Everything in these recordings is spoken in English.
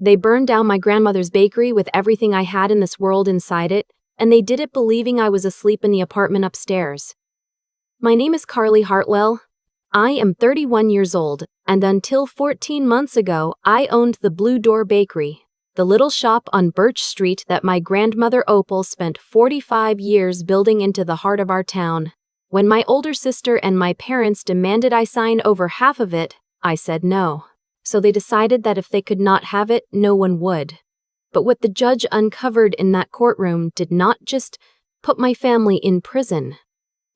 They burned down my grandmother's bakery with everything I had in this world inside it, and they did it believing I was asleep in the apartment upstairs. My name is Carly Hartwell. I am 31 years old, and until 14 months ago, I owned the Blue Door Bakery, the little shop on Birch Street that my grandmother Opal spent 45 years building into the heart of our town. When my older sister and my parents demanded I sign over half of it, I said no. So they decided that if they could not have it, no one would. But what the judge uncovered in that courtroom did not just put my family in prison.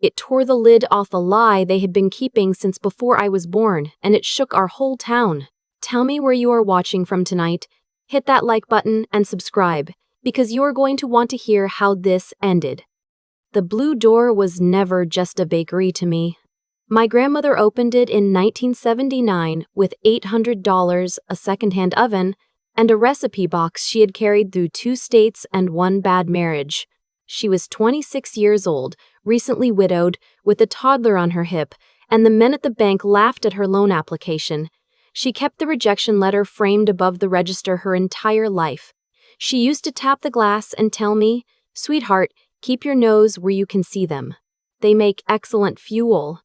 It tore the lid off a lie they had been keeping since before I was born, and it shook our whole town. Tell me where you are watching from tonight. Hit that like button and subscribe, because you are going to want to hear how this ended. The Blue Door was never just a bakery to me. My grandmother opened it in 1979 with $800, a secondhand oven, and a recipe box she had carried through 2 states and 1 bad marriage. She was 26 years old, recently widowed, with a toddler on her hip, and the men at the bank laughed at her loan application. She kept the rejection letter framed above the register her entire life. She used to tap the glass and tell me, "Sweetheart, keep your nose where you can see them. They make excellent fuel."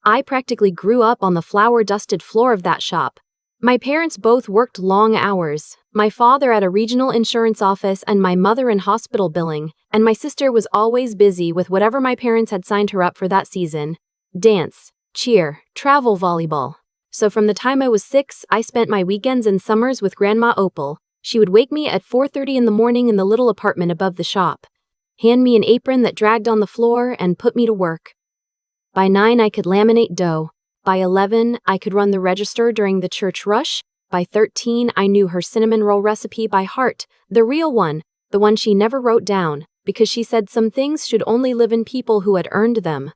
I practically grew up on the flour-dusted floor of that shop. My parents both worked long hours, my father at a regional insurance office and my mother in hospital billing, and my sister was always busy with whatever my parents had signed her up for that season: dance, cheer, travel volleyball. So from the time I was 6, I spent my weekends and summers with Grandma Opal. She would wake me at 4:30 in the morning in the little apartment above the shop, hand me an apron that dragged on the floor, and put me to work. By 9, I could laminate dough. By 11, I could run the register during the church rush. By 13, I knew her cinnamon roll recipe by heart, the real one, the one she never wrote down, because she said some things should only live in people who had earned them.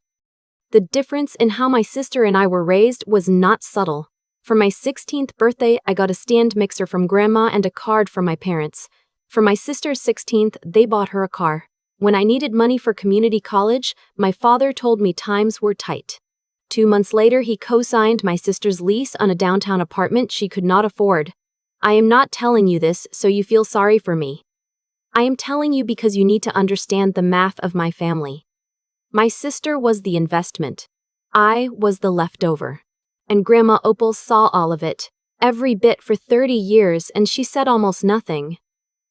The difference in how my sister and I were raised was not subtle. For my 16th birthday, I got a stand mixer from Grandma and a card from my parents. For my sister's 16th, they bought her a car. When I needed money for community college, my father told me times were tight. 2 months later, he co-signed my sister's lease on a downtown apartment she could not afford. I am not telling you this so you feel sorry for me. I am telling you because you need to understand the math of my family. My sister was the investment. I was the leftover. And Grandma Opal saw all of it, every bit for 30 years, and she said almost nothing.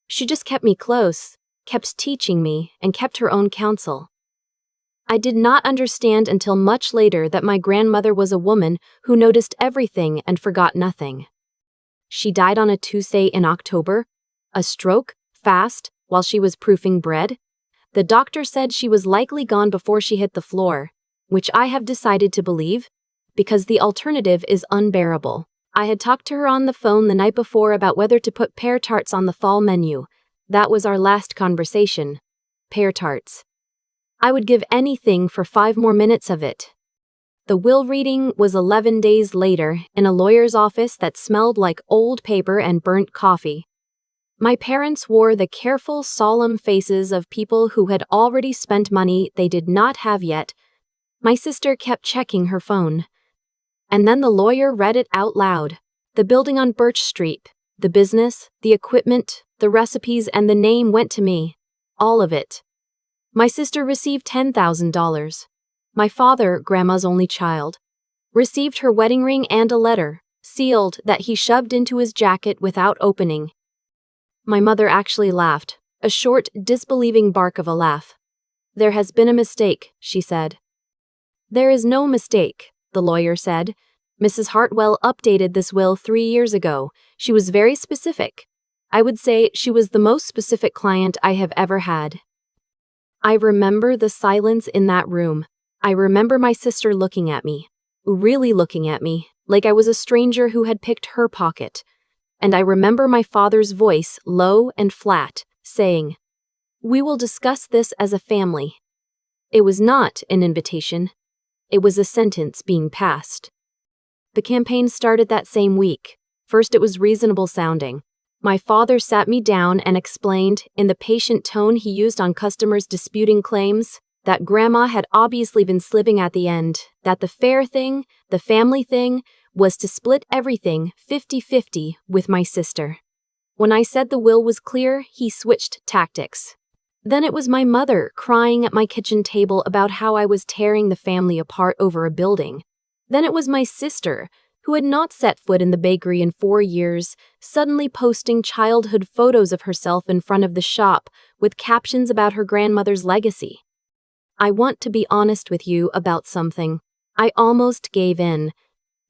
She just kept me close, kept teaching me, and kept her own counsel. I did not understand until much later that my grandmother was a woman who noticed everything and forgot nothing. She died on a Tuesday in October, a stroke, fast, while she was proofing bread. The doctor said she was likely gone before she hit the floor, which I have decided to believe, because the alternative is unbearable. I had talked to her on the phone the night before about whether to put pear tarts on the fall menu. That was our last conversation. Pear tarts. I would give anything for 5 more minutes of it. The will reading was 11 days later in a lawyer's office that smelled like old paper and burnt coffee. My parents wore the careful, solemn faces of people who had already spent money they did not have yet. My sister kept checking her phone. And then the lawyer read it out loud. The building on Birch Street, the business, the equipment, the recipes, and the name went to me. All of it. My sister received $10,000. My father, Grandma's only child, received her wedding ring and a letter, sealed, that he shoved into his jacket without opening. My mother actually laughed, a short, disbelieving bark of a laugh. "There has been a mistake," she said. "There is no mistake," the lawyer said. "Mrs. Hartwell updated this will 3 years ago. She was very specific. I would say she was the most specific client I have ever had." I remember the silence in that room. I remember my sister looking at me, really looking at me, like I was a stranger who had picked her pocket. And I remember my father's voice, low and flat, saying, "We will discuss this as a family." It was not an invitation. It was a sentence being passed. The campaign started that same week. First, it was reasonable sounding. My father sat me down and explained, in the patient tone he used on customers disputing claims, that Grandma had obviously been slipping at the end, that the fair thing, the family thing, was to split everything 50-50 with my sister. When I said the will was clear, he switched tactics. Then it was my mother crying at my kitchen table about how I was tearing the family apart over a building. Then it was my sister, who had not set foot in the bakery in 4 years, suddenly posting childhood photos of herself in front of the shop with captions about her grandmother's legacy. I want to be honest with you about something. I almost gave in.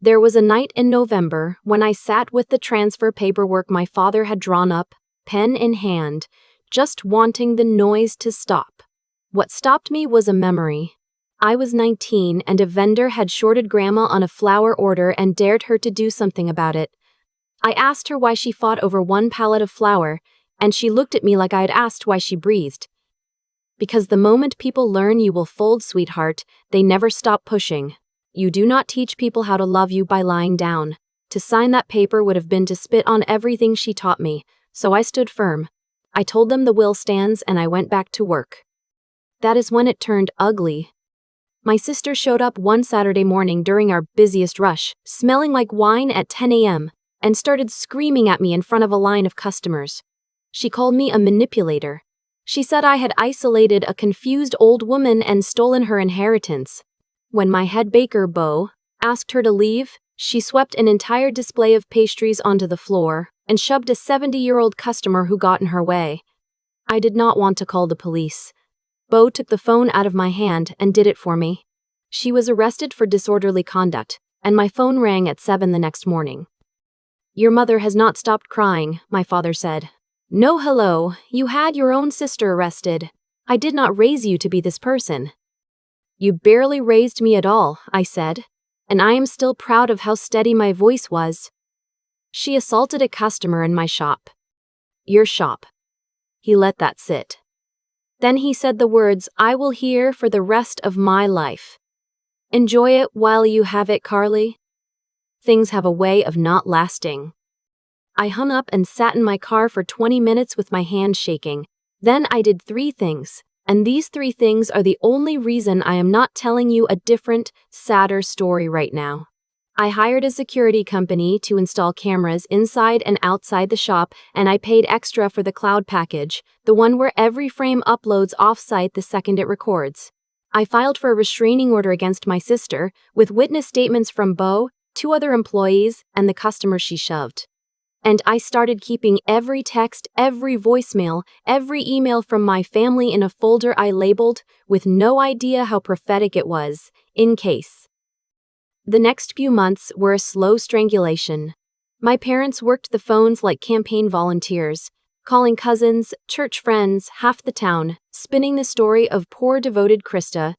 There was a night in November when I sat with the transfer paperwork my father had drawn up, pen in hand, just wanting the noise to stop. What stopped me was a memory. I was 19 and a vendor had shorted Grandma on a flour order and dared her to do something about it. I asked her why she fought over 1 pallet of flour, and she looked at me like I had asked why she breathed. Because the moment people learn you will fold, sweetheart, they never stop pushing. You do not teach people how to love you by lying down. To sign that paper would have been to spit on everything she taught me, so I stood firm. I told them the will stands and I went back to work. That is when it turned ugly. My sister showed up one Saturday morning during our busiest rush, smelling like wine at 10 a.m., and started screaming at me in front of a line of customers. She called me a manipulator. She said I had isolated a confused old woman and stolen her inheritance. When my head baker, Bo, asked her to leave, she swept an entire display of pastries onto the floor and shoved a 70-year-old customer who got in her way. I did not want to call the police. Bo took the phone out of my hand and did it for me. She was arrested for disorderly conduct, and my phone rang at 7 the next morning. Your mother has not stopped crying, my father said. No, hello, you had your own sister arrested. I did not raise you to be this person. You barely raised me at all, I said, and I am still proud of how steady my voice was. She assaulted a customer in my shop. Your shop. He let that sit. Then he said the words I will hear for the rest of my life. Enjoy it while you have it, Carly. Things have a way of not lasting. I hung up and sat in my car for 20 minutes with my hand shaking. Then I did 3 things, and these 3 things are the only reason I am not telling you a different, sadder story right now. I hired a security company to install cameras inside and outside the shop, and I paid extra for the cloud package, the one where every frame uploads off-site the second it records. I filed for a restraining order against my sister, with witness statements from Bo, 2 other employees, and the customer she shoved. And I started keeping every text, every voicemail, every email from my family in a folder I labeled, with no idea how prophetic it was, in case. The next few months were a slow strangulation. My parents worked the phones like campaign volunteers, calling cousins, church friends, half the town, spinning the story of poor devoted Krista,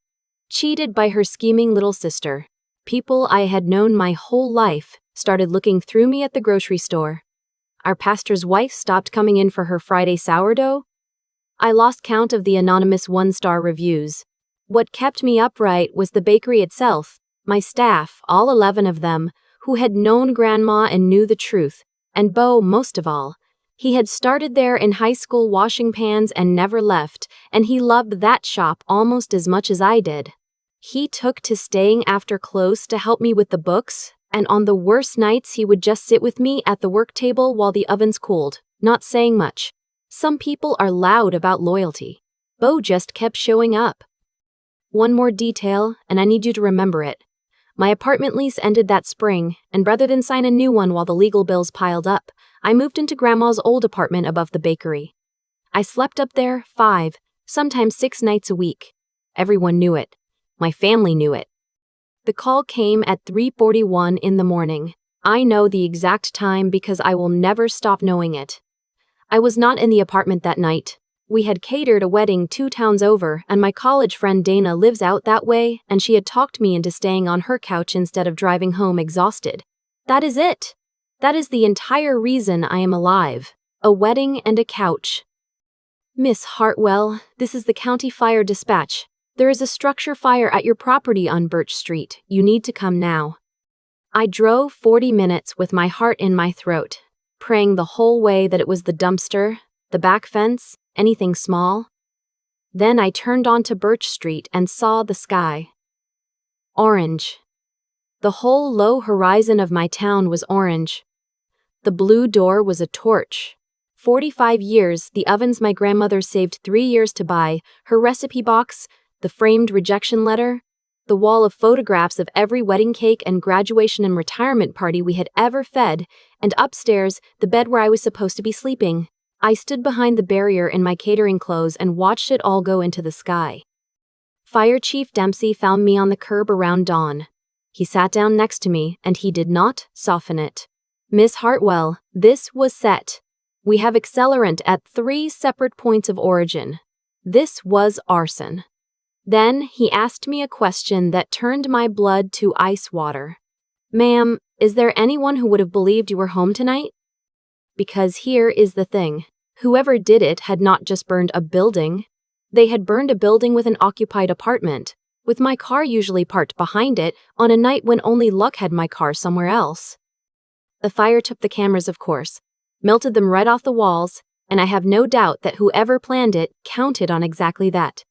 cheated by her scheming little sister. People I had known my whole life started looking through me at the grocery store. Our pastor's wife stopped coming in for her Friday sourdough. I lost count of the anonymous 1-star reviews. What kept me upright was the bakery itself, my staff, all 11 of them, who had known Grandma and knew the truth, and Bo most of all. He had started there in high school washing pans and never left, and he loved that shop almost as much as I did. He took to staying after close to help me with the books, and on the worst nights he would just sit with me at the work table while the ovens cooled, not saying much. Some people are loud about loyalty. Bo just kept showing up. One more detail, and I need you to remember it. My apartment lease ended that spring, and rather than sign a new one while the legal bills piled up, I moved into Grandma's old apartment above the bakery. I slept up there 5, sometimes 6 nights a week. Everyone knew it. My family knew it. The call came at 3:41 in the morning. I know the exact time because I will never stop knowing it. I was not in the apartment that night. We had catered a wedding 2 towns over, and my college friend Dana lives out that way, and she had talked me into staying on her couch instead of driving home exhausted. That is it. That is the entire reason I am alive. A wedding and a couch. Miss Hartwell, this is the county fire dispatch. There is a structure fire at your property on Birch Street. You need to come now. I drove 40 minutes with my heart in my throat, praying the whole way that it was the dumpster, the back fence, anything small. Then I turned onto Birch Street and saw the sky. Orange. The whole low horizon of my town was orange. The blue door was a torch. 45 years, the ovens my grandmother saved 3 years to buy, her recipe box, the framed rejection letter, the wall of photographs of every wedding cake and graduation and retirement party we had ever fed, and upstairs, the bed where I was supposed to be sleeping. I stood behind the barrier in my catering clothes and watched it all go into the sky. Fire Chief Dempsey found me on the curb around dawn. He sat down next to me, and he did not soften it. Miss Hartwell, this was set. We have accelerant at 3 separate points of origin. This was arson. Then he asked me a question that turned my blood to ice water. Ma'am, is there anyone who would have believed you were home tonight? Because here is the thing. Whoever did it had not just burned a building. They had burned a building with an occupied apartment, with my car usually parked behind it on a night when only luck had my car somewhere else. The fire took the cameras, of course, melted them right off the walls, and I have no doubt that whoever planned it counted on exactly that.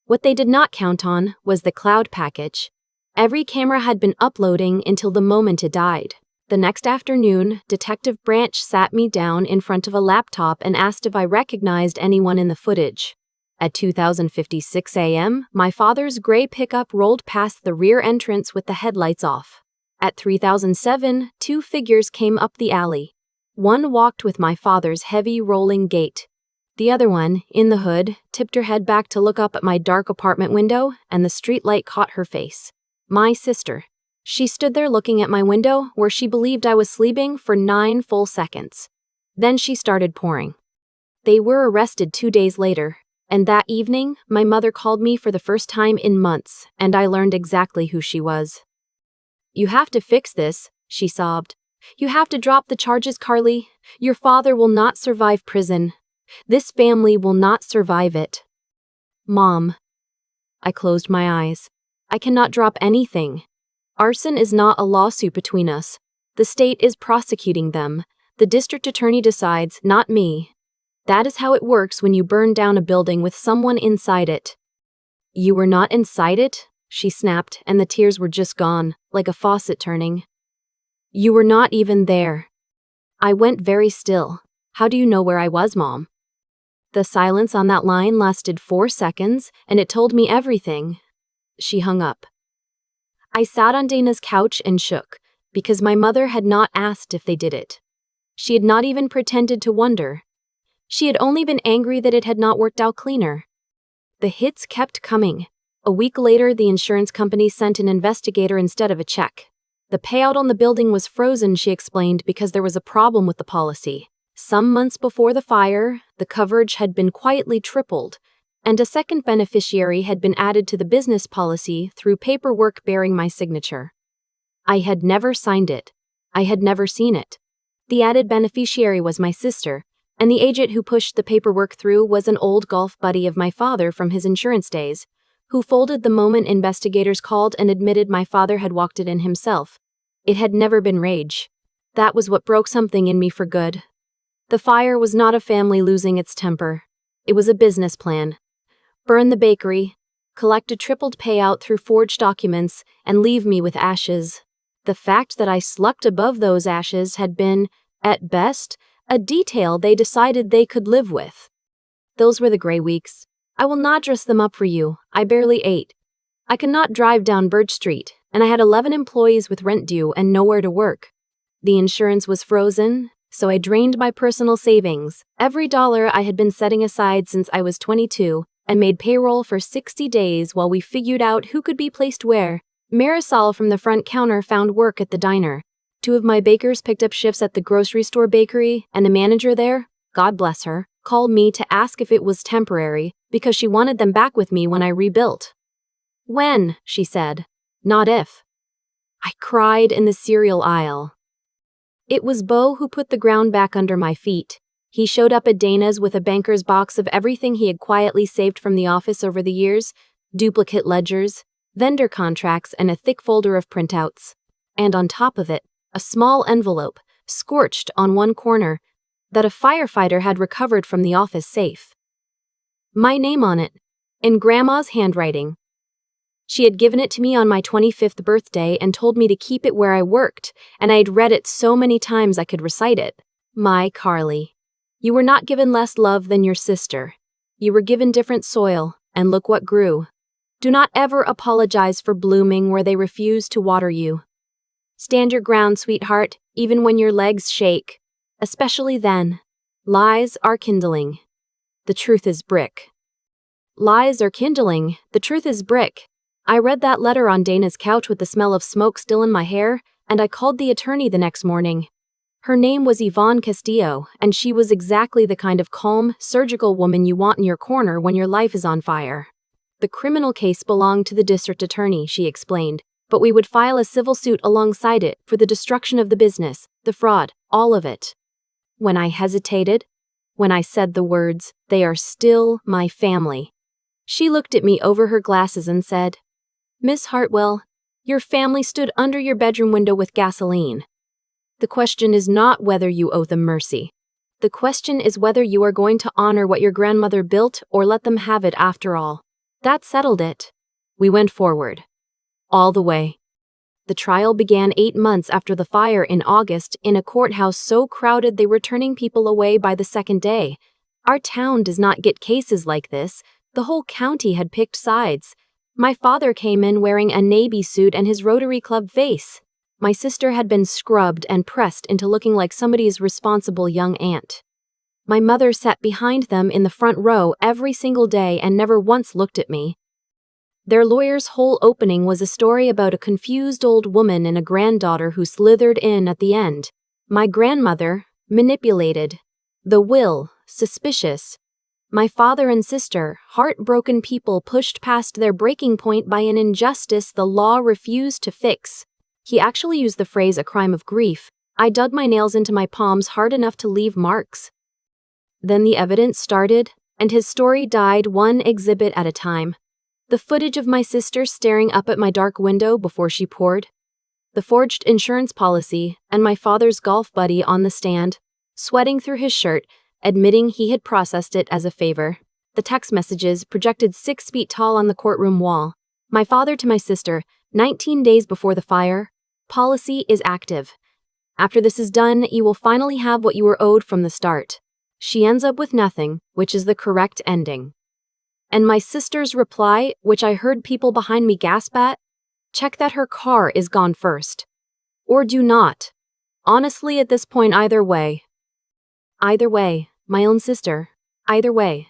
What they did not count on was the cloud package. Every camera had been uploading until the moment it died. The next afternoon, Detective Branch sat me down in front of a laptop and asked if I recognized anyone in the footage. At 20:56 a.m., my father's gray pickup rolled past the rear entrance with the headlights off. At 3007, 2 figures came up the alley. One walked with my father's heavy rolling gait. The other one, in the hood, tipped her head back to look up at my dark apartment window, and the streetlight caught her face. My sister. She stood there looking at my window, where she believed I was sleeping, for 9 full seconds. Then she started pouring. They were arrested 2 days later, and that evening, my mother called me for the first time in months, and I learned exactly who she was. You have to fix this, she sobbed. You have to drop the charges, Carly. Your father will not survive prison. This family will not survive it. Mom. I closed my eyes. I cannot drop anything. Arson is not a lawsuit between us. The state is prosecuting them. The district attorney decides, not me. That is how it works when you burn down a building with someone inside it. You were not inside it? She snapped, and the tears were just gone, like a faucet turning. You were not even there. I went very still. How do you know where I was, Mom? The silence on that line lasted 4 seconds, and it told me everything. She hung up. I sat on Dana's couch and shook, because my mother had not asked if they did it. She had not even pretended to wonder. She had only been angry that it had not worked out cleaner. The hits kept coming. A week later, the insurance company sent an investigator instead of a check. The payout on the building was frozen, she explained, because there was a problem with the policy. Some months before the fire, the coverage had been quietly tripled, and a second beneficiary had been added to the business policy through paperwork bearing my signature. I had never signed it. I had never seen it. The added beneficiary was my sister, and the agent who pushed the paperwork through was an old golf buddy of my father from his insurance days, who folded the moment investigators called and admitted my father had walked it in himself. It had never been rage. That was what broke something in me for good. The fire was not a family losing its temper. It was a business plan. Burn the bakery, collect a tripled payout through forged documents, and leave me with ashes. The fact that I slept above those ashes had been, at best, a detail they decided they could live with. Those were the gray weeks. I will not dress them up for you. I barely ate. I could not drive down Birch Street, and I had 11 employees with rent due and nowhere to work. The insurance was frozen, so I drained my personal savings, every dollar I had been setting aside since I was 22, and made payroll for 60 days while we figured out who could be placed where. Marisol from the front counter found work at the diner. 2 of my bakers picked up shifts at the grocery store bakery, and the manager there, God bless her, called me to ask if it was temporary, because she wanted them back with me when I rebuilt. When, she said, not if. I cried in the cereal aisle. It was Beau who put the ground back under my feet. He showed up at Dana's with a banker's box of everything he had quietly saved from the office over the years, duplicate ledgers, vendor contracts, and a thick folder of printouts. And on top of it, a small envelope, scorched on one corner, that a firefighter had recovered from the office safe. My name on it, in Grandma's handwriting. She had given it to me on my 25th birthday and told me to keep it where I worked, and I had read it so many times I could recite it. My Carly. You were not given less love than your sister. You were given different soil, and look what grew. Do not ever apologize for blooming where they refuse to water you. Stand your ground, sweetheart, even when your legs shake. Especially then. Lies are kindling. The truth is brick. Lies are kindling. The truth is brick. I read that letter on Dana's couch with the smell of smoke still in my hair, and I called the attorney the next morning. Her name was Yvonne Castillo, and she was exactly the kind of calm, surgical woman you want in your corner when your life is on fire. The criminal case belonged to the district attorney, she explained, but we would file a civil suit alongside it for the destruction of the business, the fraud, all of it. When I hesitated, when I said the words, "They are still my family," she looked at me over her glasses and said, "Miss Hartwell, your family stood under your bedroom window with gasoline. The question is not whether you owe them mercy. The question is whether you are going to honor what your grandmother built or let them have it after all." That settled it. We went forward. All the way. The trial began 8 months after the fire in August in a courthouse so crowded they were turning people away by the second day. Our town does not get cases like this. The whole county had picked sides. My father came in wearing a navy suit and his Rotary Club face. My sister had been scrubbed and pressed into looking like somebody's responsible young aunt. My mother sat behind them in the front row every single day and never once looked at me. Their lawyer's whole opening was a story about a confused old woman and a granddaughter who slithered in at the end. My grandmother, manipulated. The will, suspicious. My father and sister, heartbroken people pushed past their breaking point by an injustice the law refused to fix. He actually used the phrase "a crime of grief." I dug my nails into my palms hard enough to leave marks. Then the evidence started, and his story died one exhibit at a time. The footage of my sister staring up at my dark window before she poured. The forged insurance policy, and my father's golf buddy on the stand, sweating through his shirt, admitting he had processed it as a favor. The text messages projected 6 feet tall on the courtroom wall. My father to my sister, 19 days before the fire. Policy is active. After this is done, you will finally have what you were owed from the start. She ends up with nothing, which is the correct ending. And my sister's reply, which I heard people behind me gasp at, check that her car is gone first. Or do not. Honestly, at this point, either way. Either way, my own sister. Either way.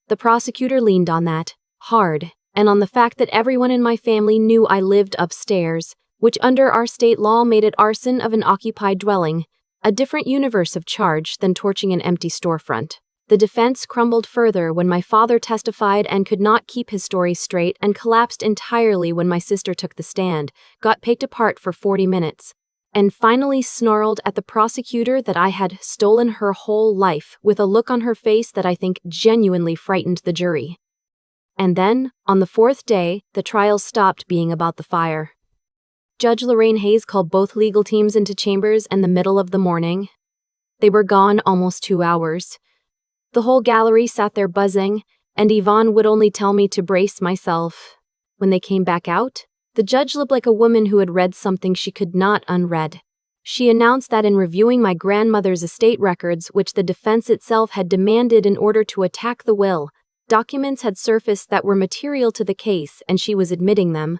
The prosecutor leaned on that, hard, and on the fact that everyone in my family knew I lived upstairs, which under our state law made it arson of an occupied dwelling, a different universe of charge than torching an empty storefront. The defense crumbled further when my father testified and could not keep his story straight and collapsed entirely when my sister took the stand, got picked apart for 40 minutes, and finally snarled at the prosecutor that I had stolen her whole life with a look on her face that I think genuinely frightened the jury. And then, on the 4th day, the trial stopped being about the fire. Judge Lorraine Hayes called both legal teams into chambers in the middle of the morning. They were gone almost 2 hours. The whole gallery sat there buzzing, and Yvonne would only tell me to brace myself. When they came back out, the judge looked like a woman who had read something she could not unread. She announced that in reviewing my grandmother's estate records, which the defense itself had demanded in order to attack the will, documents had surfaced that were material to the case, and she was admitting them.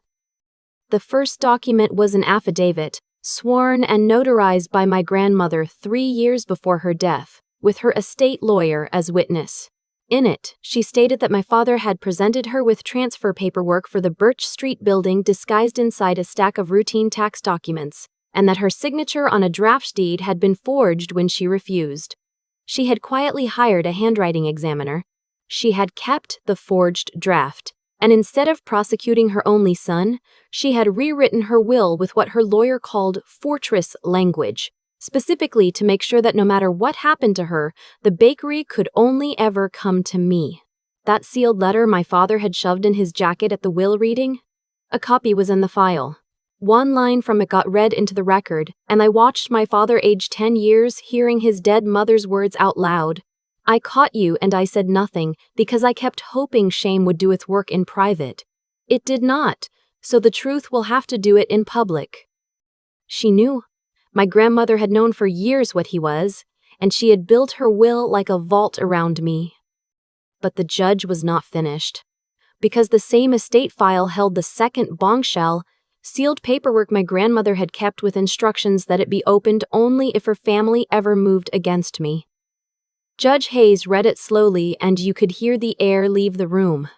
The first document was an affidavit, sworn and notarized by my grandmother 3 years before her death, with her estate lawyer as witness. In it, she stated that my father had presented her with transfer paperwork for the Birch Street building disguised inside a stack of routine tax documents, and that her signature on a draft deed had been forged when she refused. She had quietly hired a handwriting examiner. She had kept the forged draft, and instead of prosecuting her only son, she had rewritten her will with what her lawyer called fortress language, specifically to make sure that no matter what happened to her, the bakery could only ever come to me. That sealed letter my father had shoved in his jacket at the will reading? A copy was in the file. One line from it got read into the record, and I watched my father, aged 10 years, hearing his dead mother's words out loud. I caught you and I said nothing because I kept hoping shame would do its work in private. It did not, so the truth will have to do it in public. She knew. My grandmother had known for years what he was, and she had built her will like a vault around me. But the judge was not finished. Because the same estate file held the second bombshell, sealed paperwork my grandmother had kept with instructions that it be opened only if her family ever moved against me. Judge Hayes read it slowly, and you could hear the air leave the room.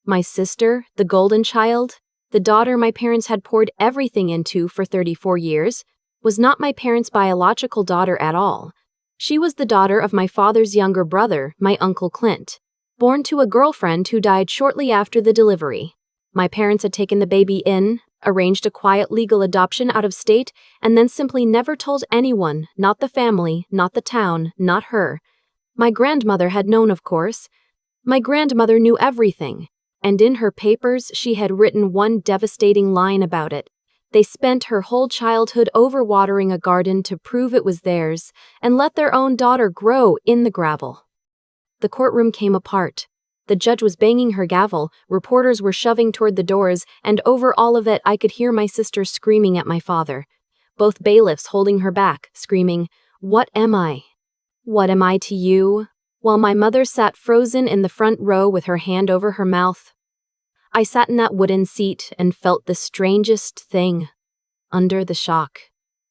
My sister, the golden child, the daughter my parents had poured everything into for 34 years, was not my parents' biological daughter at all. She was the daughter of my father's younger brother, my Uncle Clint, born to a girlfriend who died shortly after the delivery. My parents had taken the baby in, arranged a quiet legal adoption out of state, and then simply never told anyone, not the family, not the town, not her. My grandmother had known, of course. My grandmother knew everything, and in her papers she had written one devastating line about it. They spent her whole childhood overwatering a garden to prove it was theirs, and let their own daughter grow in the gravel. The courtroom came apart. The judge was banging her gavel, reporters were shoving toward the doors, and over all of it I could hear my sister screaming at my father. Both bailiffs holding her back, screaming, "What am I? What am I to you?" While my mother sat frozen in the front row with her hand over her mouth. I sat in that wooden seat and felt the strangest thing. Under the shock.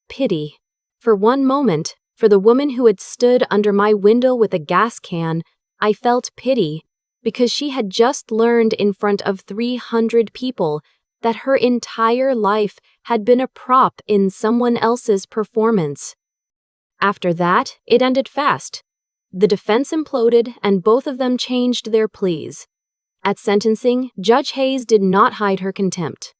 Pity. For one moment, for the woman who had stood under my window with a gas can, I felt pity, because she had just learned in front of 300 people that her entire life had been a prop in someone else's performance. After that, it ended fast. The defense imploded and both of them changed their pleas. At sentencing, Judge Hayes did not hide her contempt.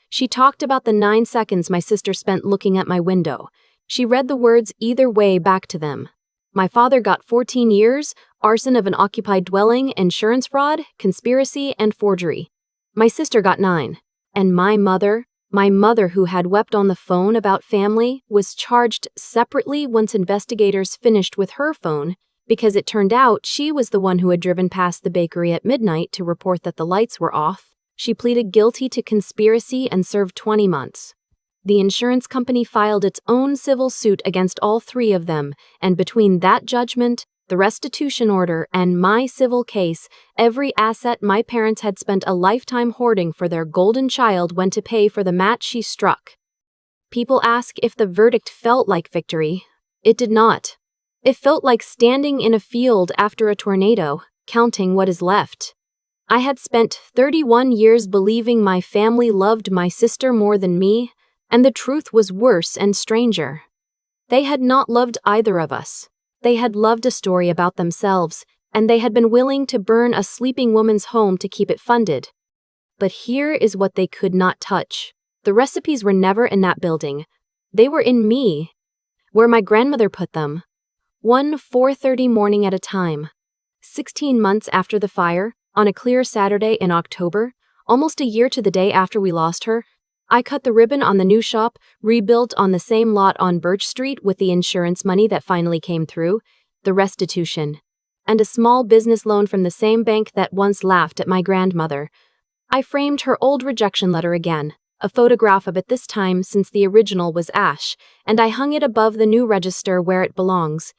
She talked about the 9 seconds my sister spent looking at my window. She read the words either way back to them. My father got 14 years, arson of an occupied dwelling, insurance fraud, conspiracy, and forgery. My sister got 9. And my mother who had wept on the phone about family, was charged separately once investigators finished with her phone, because it turned out she was the one who had driven past the bakery at midnight to report that the lights were off. She pleaded guilty to conspiracy and served 20 months. The insurance company filed its own civil suit against all 3 of them, and between that judgment, the restitution order, and my civil case, every asset my parents had spent a lifetime hoarding for their golden child went to pay for the match she struck. People ask if the verdict felt like victory. It did not. It felt like standing in a field after a tornado, counting what is left. I had spent 31 years believing my family loved my sister more than me, and the truth was worse and stranger. They had not loved either of us. They had loved a story about themselves, and they had been willing to burn a sleeping woman's home to keep it funded. But here is what they could not touch. The recipes were never in that building. They were in me, where my grandmother put them. 4:30 morning at a time. 16 months after the fire, on a clear Saturday in October, almost a year to the day after we lost her, I cut the ribbon on the new shop, rebuilt on the same lot on Birch Street with the insurance money that finally came through, the restitution, and a small business loan from the same bank that once laughed at my grandmother. I framed her old rejection letter again, a photograph of it this time since the original was ash, and I hung it above the new register where it belongs.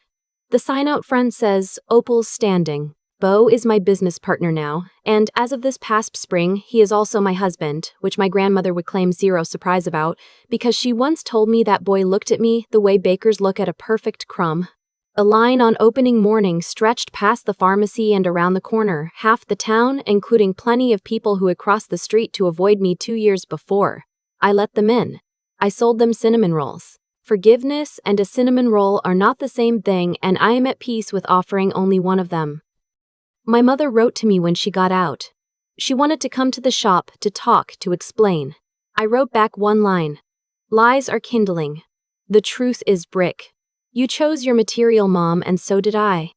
The sign out front says, "Opal's Standing." Bo is my business partner now, and as of this past spring, he is also my husband, which my grandmother would claim zero surprise about, because she once told me that boy looked at me the way bakers look at a perfect crumb. A line on opening morning stretched past the pharmacy and around the corner, half the town, including plenty of people who had crossed the street to avoid me 2 years before. I let them in. I sold them cinnamon rolls. Forgiveness and a cinnamon roll are not the same thing, and I am at peace with offering only one of them. My mother wrote to me when she got out. She wanted to come to the shop, to talk, to explain. I wrote back one line. "Lies are kindling. The truth is brick. You chose your material, Mom, and so did I."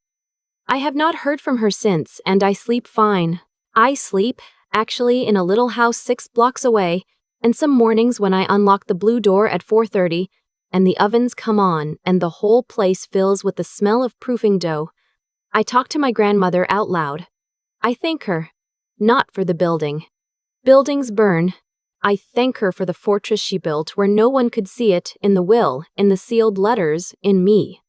I have not heard from her since, and I sleep fine. I sleep, actually, in a little house 6 blocks away, and some mornings when I unlock the blue door at 4:30, and the ovens come on, and the whole place fills with the smell of proofing dough, I talk to my grandmother out loud. I thank her. Not for the building. Buildings burn. I thank her for the fortress she built where no one could see it, in the will, in the sealed letters, in me.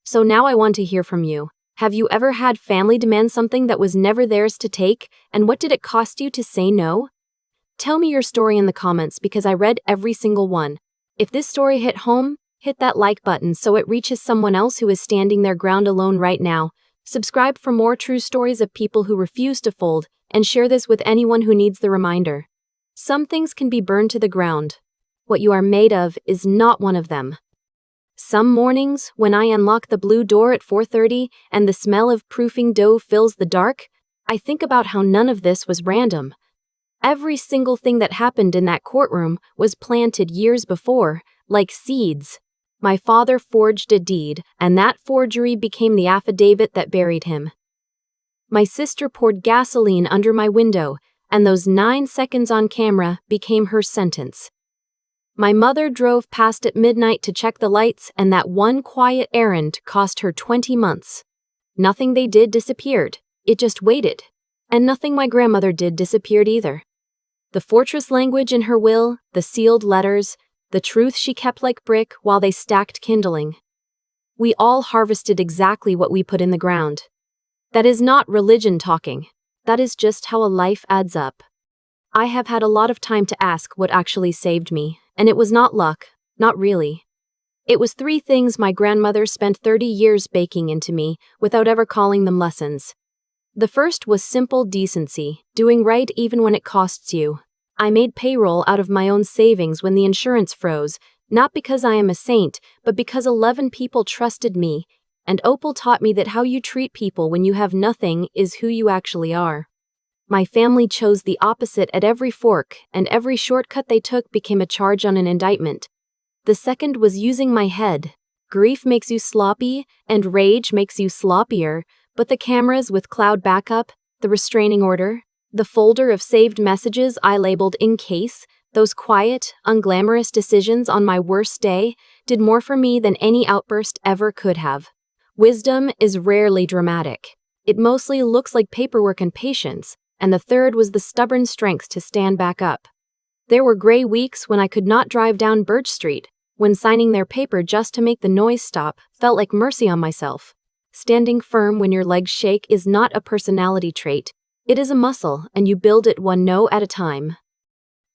So now I want to hear from you. Have you ever had family demand something that was never theirs to take, and what did it cost you to say no? Tell me your story in the comments because I read every single one. If this story hit home, hit that like button so it reaches someone else who is standing their ground alone right now. Subscribe for more true stories of people who refuse to fold, and share this with anyone who needs the reminder. Some things can be burned to the ground. What you are made of is not one of them. Some mornings, when I unlock the blue door at 4:30 and the smell of proofing dough fills the dark, I think about how none of this was random. Every single thing that happened in that courtroom was planted years before, like seeds. My father forged a deed, and that forgery became the affidavit that buried him. My sister poured gasoline under my window, and those 9 seconds on camera became her sentence. My mother drove past at midnight to check the lights, and that one quiet errand cost her 20 months. Nothing they did disappeared, it just waited. And nothing my grandmother did disappeared either. The fortress language in her will, the sealed letters, the truth she kept like brick while they stacked kindling. We all harvested exactly what we put in the ground. That is not religion talking. That is just how a life adds up. I have had a lot of time to ask what actually saved me, and it was not luck, not really. It was 3 things my grandmother spent 30 years baking into me without ever calling them lessons. The first was simple decency, doing right even when it costs you. I made payroll out of my own savings when the insurance froze, not because I am a saint, but because 11 people trusted me, and Opal taught me that how you treat people when you have nothing is who you actually are. My family chose the opposite at every fork, and every shortcut they took became a charge on an indictment. The second was using my head. Grief makes you sloppy, and rage makes you sloppier, but the cameras with cloud backup, the restraining order, the folder of saved messages I labeled in case, those quiet, unglamorous decisions on my worst day did more for me than any outburst ever could have. Wisdom is rarely dramatic. It mostly looks like paperwork and patience, and the third was the stubborn strength to stand back up. There were gray weeks when I could not drive down Birch Street, when signing their paper just to make the noise stop felt like mercy on myself. Standing firm when your legs shake is not a personality trait. It is a muscle, and you build it one no at a time.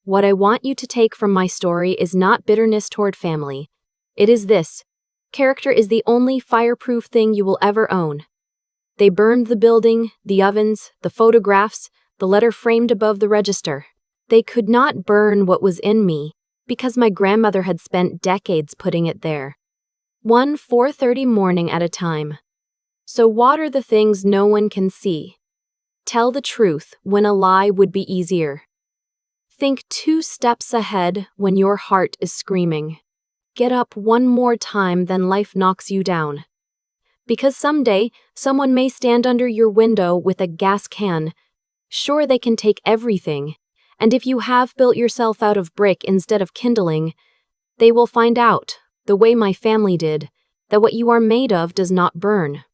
What I want you to take from my story is not bitterness toward family. It is this: character is the only fireproof thing you will ever own. They burned the building, the ovens, the photographs, the letter framed above the register. They could not burn what was in me, because my grandmother had spent decades putting it there. 4:30 morning at a time. So water the things no one can see. Tell the truth when a lie would be easier. Think 2 steps ahead when your heart is screaming. Get up one more time than life knocks you down. Because someday, someone may stand under your window with a gas can. Sure, they can take everything. And if you have built yourself out of brick instead of kindling, they will find out, the way my family did, that what you are made of does not burn.